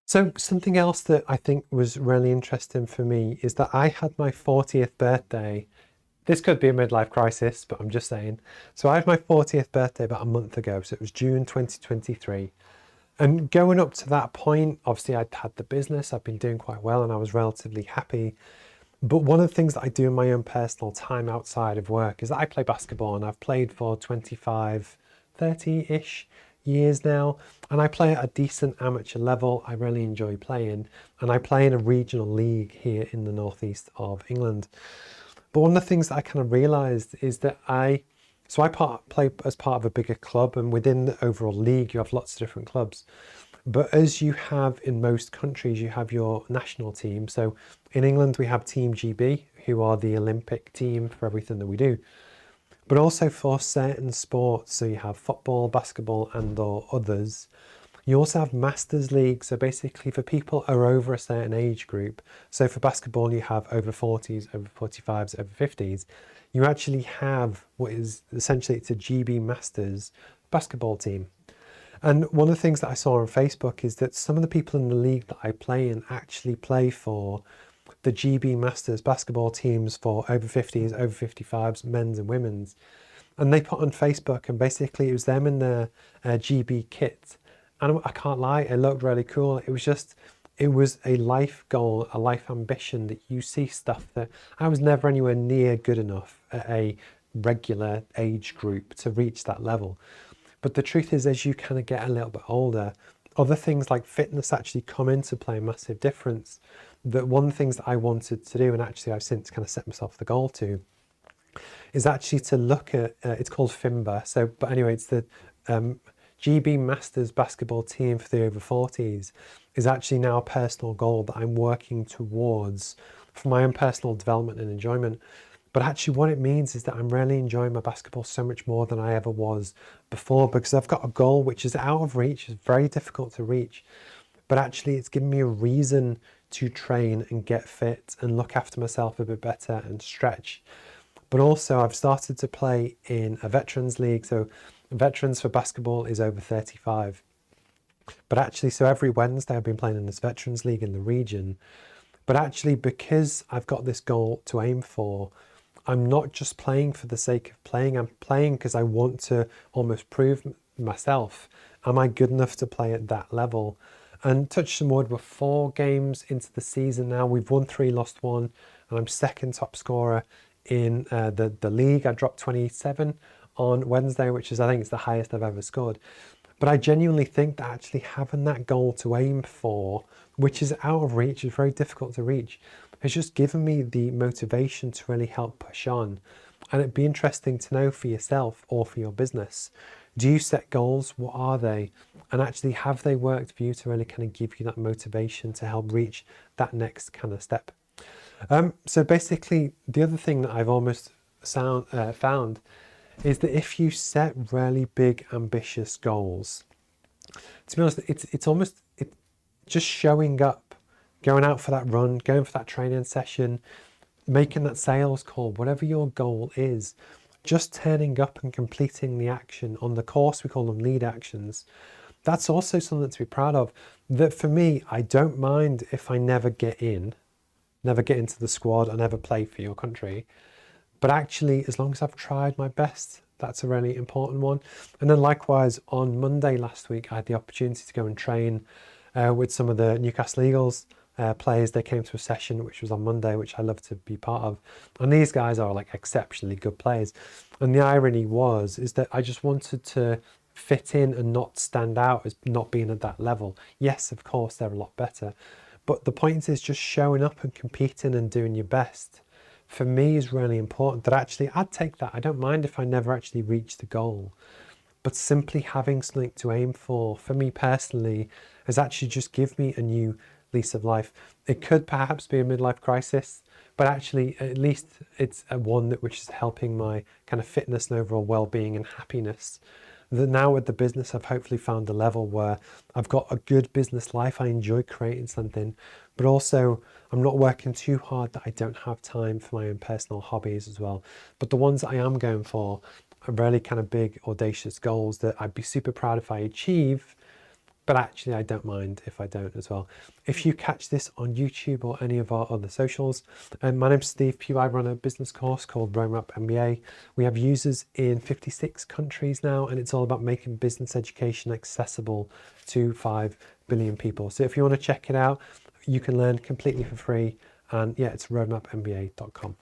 So something else that I think was really interesting for me is that I had my 40th birthday. This could be a midlife crisis, but I'm just saying. So I had my 40th birthday about a month ago. So it was June 2023. And going up to that point, obviously I'd had the business, I've been doing quite well and I was relatively happy. But one of the things that I do in my own personal time outside of work is that I play basketball, and I've played for 25, 30-ish years now. And I play at a decent amateur level. I really enjoy playing. And I play in a regional league here in the northeast of England. But one of the things that I kind of realized is that play as part of a bigger club, and within the overall league, you have lots of different clubs. But as you have in most countries, you have your national team. So in England, we have Team GB, who are the Olympic team for everything that we do. But also for certain sports, so you have football, basketball, and or others. You also have Masters League, so basically for people who are over a certain age group. So for basketball, you have over 40s, over 45s, over 50s. You actually have what is essentially it's a GB Masters basketball team. And one of the things that I saw on Facebook is that some of the people in the league that I play in actually play for the GB Masters basketball teams for over 50s, over 55s, men's and women's. And they put on Facebook, and basically it was them in their GB kit. And I can't lie, it looked really cool. It was a life goal, a life ambition that you see stuff that I was never anywhere near good enough at a regular age group to reach that level. But the truth is, as you kind of get a little bit older, other things like fitness actually come into play a massive difference. That one of the things that I wanted to do, and actually I've since kind of set myself the goal to, is actually to look at, it's called FIMBA. So, but anyway, it's the GB Masters basketball team for the over 40s is actually now a personal goal that I'm working towards for my own personal development and enjoyment. But actually what it means is that I'm really enjoying my basketball so much more than I ever was before, because I've got a goal which is out of reach, it's very difficult to reach, but actually it's given me a reason to train and get fit and look after myself a bit better and stretch. But also I've started to play in a veterans league. So veterans for basketball is over 35. But actually, so every Wednesday I've been playing in this veterans league in the region. But actually, because I've got this goal to aim for, I'm not just playing for the sake of playing. I'm playing because I want to almost prove myself. Am I good enough to play at that level? And touch some wood, we're 4 games into the season now. We've won 3, lost 1, and I'm second top scorer in the league. I dropped 27 on Wednesday, which is, I think, it's the highest I've ever scored. But I genuinely think that actually having that goal to aim for, which is out of reach, is very difficult to reach, has just given me the motivation to really help push on. And it'd be interesting to know for yourself or for your business, do you set goals? What are they? And actually, have they worked for you to really kind of give you that motivation to help reach that next kind of step? So basically, the other thing that I've almost found is that if you set really big, ambitious goals, to be honest, it's almost just showing up, going out for that run, going for that training session, making that sales call, whatever your goal is, just turning up and completing the action on the course. We call them lead actions. That's also something to be proud of. That for me, I don't mind if I never get into the squad, I never play for your country. But actually, as long as I've tried my best, that's a really important one. And then likewise, on Monday last week, I had the opportunity to go and train with some of the Newcastle Eagles players. They came to a session which was on Monday, which I love to be part of. And these guys are like exceptionally good players. And the irony is that I just wanted to fit in and not stand out as not being at that level. Yes, of course, they're a lot better. But the point is just showing up and competing and doing your best, for me, is really important. That actually I'd take that. I don't mind if I never actually reach the goal, but simply having something to aim for me personally, has actually just give me a new lease of life. It could perhaps be a midlife crisis, but actually at least it's a one that which is helping my kind of fitness and overall well-being and happiness. That now with the business, I've hopefully found a level where I've got a good business life. I enjoy creating something, but also I'm not working too hard that I don't have time for my own personal hobbies as well. But the ones that I am going for are really kind of big, audacious goals that I'd be super proud if I achieve. but actually I don't mind if I don't as well. If you catch this on YouTube or any of our other socials, my name's Steve Pugh. I run a business course called Roadmap MBA. We have users in 56 countries now, and it's all about making business education accessible to 5 billion people. So if you want to check it out, you can learn completely for free. And yeah, it's roadmapmba.com.